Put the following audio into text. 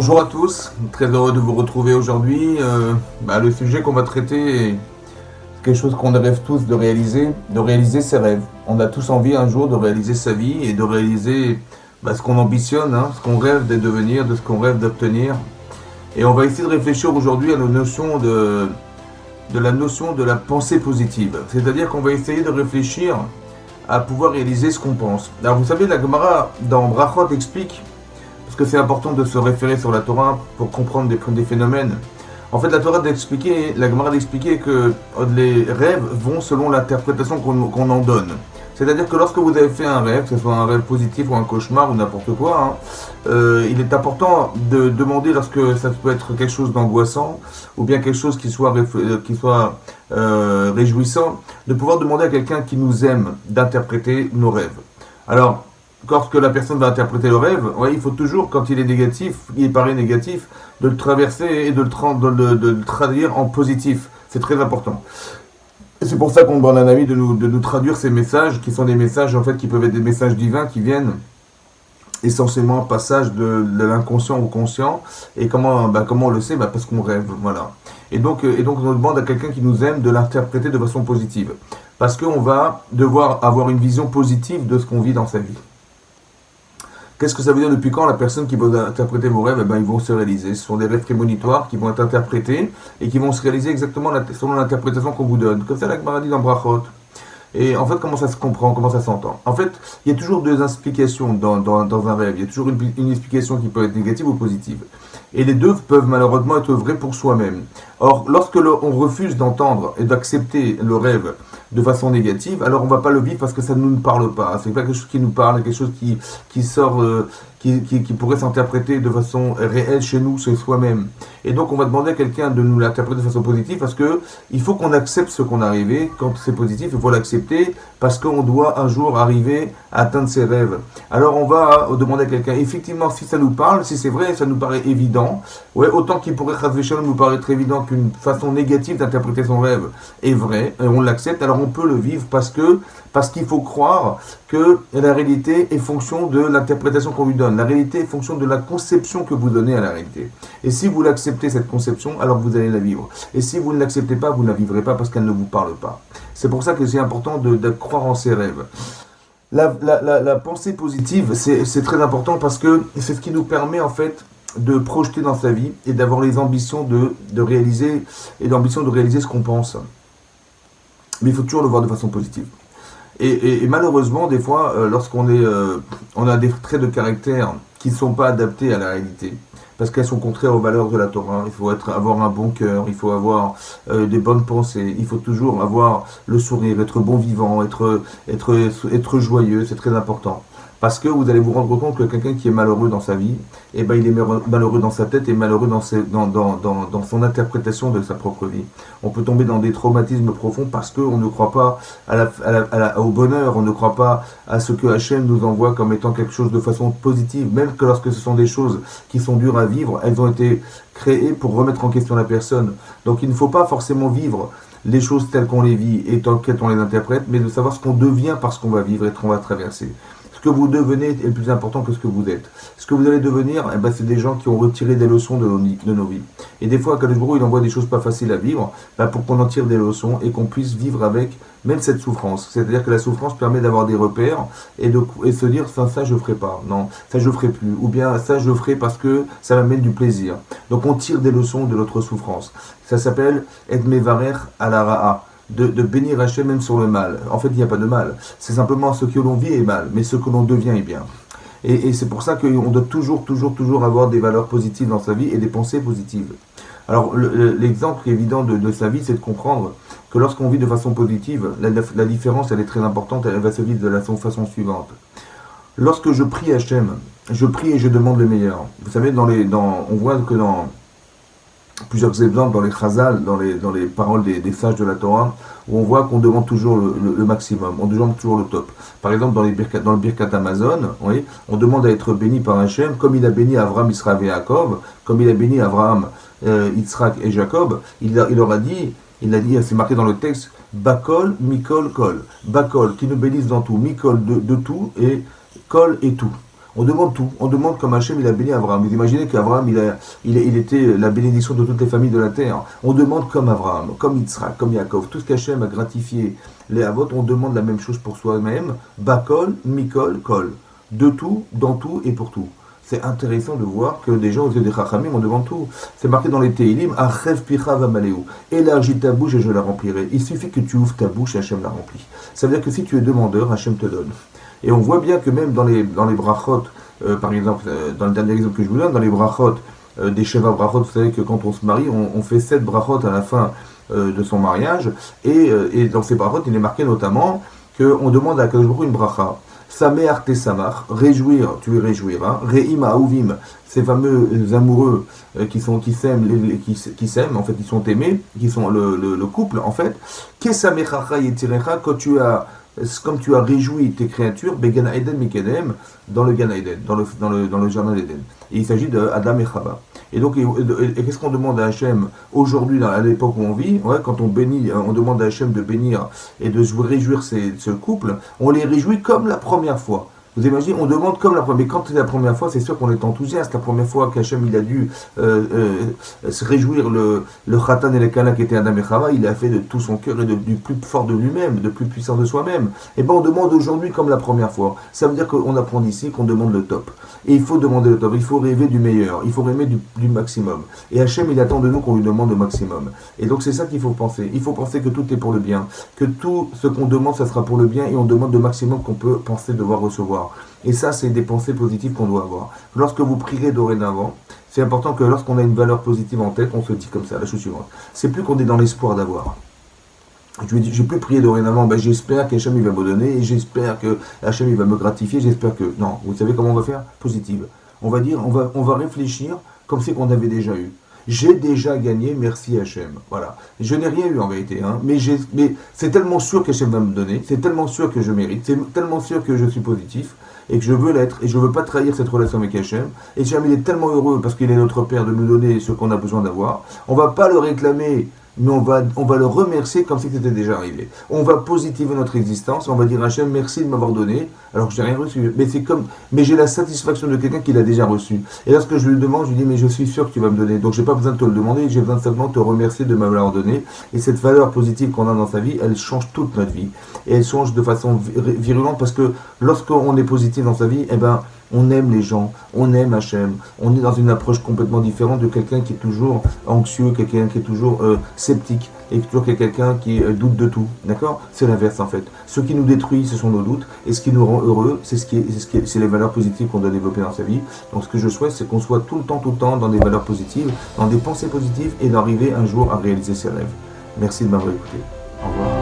Bonjour à tous, très heureux de vous retrouver aujourd'hui. Le sujet qu'on va traiter est quelque chose qu'on rêve tous de réaliser ses rêves. On a tous envie un jour de réaliser sa vie et de réaliser ce qu'on ambitionne, ce qu'on rêve de devenir, de ce qu'on rêve d'obtenir. Et on va essayer de réfléchir aujourd'hui à nos notions de la notion de la pensée positive. C'est-à-dire qu'on va essayer de réfléchir à pouvoir réaliser ce qu'on pense. Alors vous savez, la Gemara dans Brachot explique, parce que c'est important de se référer sur la Torah pour comprendre des phénomènes. En fait, la Gemara d'expliquer que les rêves vont selon l'interprétation qu'on en donne. C'est-à-dire que lorsque vous avez fait un rêve, que ce soit un rêve positif ou un cauchemar ou n'importe quoi, il est important de demander, lorsque ça peut être quelque chose d'angoissant ou bien quelque chose qui soit réjouissant, de pouvoir demander à quelqu'un qui nous aime d'interpréter nos rêves. Alors, lorsque la personne va interpréter le rêve, il faut toujours, quand il est négatif, il paraît négatif, de le traverser et de le traduire en positif. C'est très important. Et c'est pour ça qu'on demande à un ami de nous traduire ces messages, qui sont des messages en fait qui peuvent être des messages divins qui viennent essentiellement un passage de l'inconscient au conscient. Et comment on le sait? Parce qu'on rêve, voilà. Et donc on demande à quelqu'un qui nous aime de l'interpréter de façon positive. Parce qu'on va devoir avoir une vision positive de ce qu'on vit dans sa vie. Qu'est-ce que ça veut dire depuis quand la personne qui va interpréter vos rêves, ils vont se réaliser. Ce sont des rêves prémonitoires qui vont être interprétés et qui vont se réaliser exactement selon l'interprétation qu'on vous donne. Comme ça, la Gemara dit dans Brachot. Et en fait, comment ça se comprend, comment ça s'entend? En fait, il y a toujours deux explications dans un rêve. Il y a toujours une explication qui peut être négative ou positive. Et les deux peuvent malheureusement être vrais pour soi-même. Or, lorsque on refuse d'entendre et d'accepter le rêve de façon négative, alors on ne va pas le vivre parce que ça ne nous parle pas. C'est pas quelque chose qui nous parle, quelque chose qui sort, qui pourrait s'interpréter de façon réelle chez nous, chez soi-même. Et donc on va demander à quelqu'un de nous l'interpréter de façon positive parce que il faut qu'on accepte ce qu'on a arrivé. Quand c'est positif, il faut l'accepter parce qu'on doit un jour arriver à atteindre ses rêves. Alors on va demander à quelqu'un, effectivement, si ça nous parle, si c'est vrai, ça nous paraît évident, autant qu'il pourrait nous paraître évident qu'une façon négative d'interpréter son rêve est vraie, et on l'accepte, alors on peut le vivre parce qu'il faut croire que la réalité est fonction de l'interprétation qu'on lui donne. La réalité est fonction de la conception que vous donnez à la réalité. Et si vous l'acceptez, cette conception, alors vous allez la vivre. Et si vous ne l'acceptez pas, vous ne la vivrez pas parce qu'elle ne vous parle pas. C'est pour ça que c'est important de croire en ses rêves. La pensée positive, c'est très important parce que c'est ce qui nous permet en fait de projeter dans sa vie et d'avoir les ambitions de réaliser ce qu'on pense. Mais il faut toujours le voir de façon positive. Et malheureusement, des fois, lorsqu'on on a des traits de caractère qui ne sont pas adaptés à la réalité, parce qu'elles sont contraires aux valeurs de la Torah. Il faut avoir un bon cœur, il faut avoir des bonnes pensées, il faut toujours avoir le sourire, être bon vivant, être joyeux, c'est très important. Parce que vous allez vous rendre compte que quelqu'un qui est malheureux dans sa vie, il est malheureux dans sa tête et malheureux dans son interprétation de sa propre vie. On peut tomber dans des traumatismes profonds parce qu'on ne croit pas au bonheur, on ne croit pas à ce que Hachem nous envoie comme étant quelque chose de façon positive, même que lorsque ce sont des choses qui sont dures à vivre, elles ont été créées pour remettre en question la personne. Donc il ne faut pas forcément vivre les choses telles qu'on les vit et telles qu'on les interprète, mais de savoir ce qu'on devient parce qu'on va vivre et qu'on va traverser. Ce que vous devenez est le plus important que ce que vous êtes. Ce que vous allez devenir, c'est des gens qui ont retiré des leçons de nos vies. Et des fois, Akadosh Baruch Hu, il envoie des choses pas faciles à vivre, pour qu'on en tire des leçons et qu'on puisse vivre avec même cette souffrance. C'est-à-dire que la souffrance permet d'avoir des repères et se dire, ça je ferai pas, non, ça je ferai plus, ou bien ça je ferai parce que ça m'amène du plaisir. Donc on tire des leçons de notre souffrance. Ça s'appelle Et Mevarer à la Ra'a. De bénir Hachem même sur le mal. En fait, il n'y a pas de mal. C'est simplement ce que l'on vit est mal, mais ce que l'on devient est bien. Et c'est pour ça qu'on doit toujours avoir des valeurs positives dans sa vie et des pensées positives. Alors, l'exemple évident de sa vie, c'est de comprendre que lorsqu'on vit de façon positive, la différence, elle est très importante, elle va se vivre de la façon suivante. Lorsque je prie Hachem, je prie et je demande le meilleur. Vous savez, on voit que dans plusieurs exemples dans les chazal, dans les paroles des sages de la Torah, où on voit qu'on demande toujours le maximum, on demande toujours le top. Par exemple, dans le Birkat Amazon, on demande à être béni par Hachem, comme il a béni Avraham, Israël et Jacob, comme il a béni Avraham, Yitzhak et Jacob, il leur a dit, c'est marqué dans le texte, Bakol, Mikol, Kol. Bakol, qui nous bénisse dans tout, Mikol de tout, et Kol et tout. On demande tout. On demande comme Hachem il a béni Abraham. Vous imaginez qu'Abraham il était la bénédiction de toutes les familles de la terre. On demande comme Abraham, comme Yitzhak, comme Yaakov. Tout ce qu'Hachem a gratifié les Havot, on demande la même chose pour soi-même. Bakol, Mikol, Kol. De tout, dans tout et pour tout. C'est intéressant de voir que des gens aux yeux des Chachamim, on demande tout. C'est marqué dans les Teilim, Achev picha vamaleu. Élargis ta bouche et je la remplirai. Il suffit que tu ouvres ta bouche et Hachem la remplit. Ça veut dire que si tu es demandeur, Hachem te donne. Et on voit bien que même dans les brachot, par exemple, dans le dernier exemple que je vous donne, dans les brachot, des Sheva brachot, vous savez que quand on se marie, on fait 7 brachot à la fin de son mariage, et dans ces brachot, il est marqué notamment qu'on demande à Kadosh Baruch Hu une bracha. Samer te samar, réjouir, tu es réjouiras. Re'im aouvim, ces fameux amoureux qui s'aiment, en fait, qui sont aimés, qui sont le couple, en fait. Kesamechacha yetirecha, quand comme tu as réjoui tes créatures, Began Eden Mikedem, dans le Gan Eden, dans le jardin d'Eden. Et il s'agit de Adam et Chava. Et donc, et qu'est-ce qu'on demande à Hachem aujourd'hui, à l'époque où on vit, quand on bénit, on demande à Hachem de bénir et de se réjouir ce couple, on les réjouit comme la première fois. Vous imaginez, on demande comme la première, mais quand c'est la première fois, c'est sûr qu'on est enthousiaste. La première fois qu'Hachem il a dû se réjouir le Khatan et le Kana qui était Adam et Chava, il a fait de tout son cœur et du plus fort de lui-même, de plus puissant de soi-même. Et bien on demande aujourd'hui comme la première fois. Ça veut dire qu'on apprend d'ici qu'on demande le top. Et il faut demander le top, il faut rêver du meilleur, il faut rêver du maximum. Et Hachem il attend de nous qu'on lui demande le maximum. Et donc c'est ça qu'il faut penser. Il faut penser que tout est pour le bien, que tout ce qu'on demande, ça sera pour le bien et on demande le maximum qu'on peut penser devoir recevoir. Et ça, c'est des pensées positives qu'on doit avoir. Lorsque vous prierez dorénavant, c'est important que lorsqu'on a une valeur positive en tête, on se dit comme ça, la chose suivante. C'est plus qu'on est dans l'espoir d'avoir. Je vais plus prier dorénavant, j'espère qu'Hachem il va me donner, et j'espère que Hachem il va me gratifier, j'espère que... Non, vous savez comment on va faire? Positive. On va dire, on va réfléchir comme si qu'on avait déjà eu. J'ai déjà gagné, merci Hachem. Voilà. Je n'ai rien eu en vérité, mais c'est tellement sûr qu'Hachem va me donner, c'est tellement sûr que je mérite, c'est tellement sûr que je suis positif, et que je veux l'être, et je ne veux pas trahir cette relation avec Hachem. Et Hachem, il est tellement heureux, parce qu'il est notre Père, de nous donner ce qu'on a besoin d'avoir. On ne va pas le réclamer, mais on va le remercier comme si c'était déjà arrivé. On va positiver notre existence, on va dire Hachem, merci de m'avoir donné, alors que je n'ai rien reçu. Mais j'ai la satisfaction de quelqu'un qui l'a déjà reçu. Et lorsque je lui demande, je lui dis, mais je suis sûr que tu vas me donner. Donc je n'ai pas besoin de te le demander, j'ai besoin de simplement te remercier de m'avoir donné. Et cette valeur positive qu'on a dans sa vie, elle change toute notre vie. Et elle change de façon virulente parce que lorsqu'on est positif dans sa vie, on aime les gens, on aime Hachem, on est dans une approche complètement différente de quelqu'un qui est toujours anxieux, quelqu'un qui est toujours sceptique, et toujours quelqu'un qui doute de tout, d'accord? C'est l'inverse en fait. Ce qui nous détruit, ce sont nos doutes, et ce qui nous rend heureux, c'est les valeurs positives qu'on doit développer dans sa vie. Donc ce que je souhaite, c'est qu'on soit tout le temps dans des valeurs positives, dans des pensées positives, et d'arriver un jour à réaliser ses rêves. Merci de m'avoir écouté. Au revoir.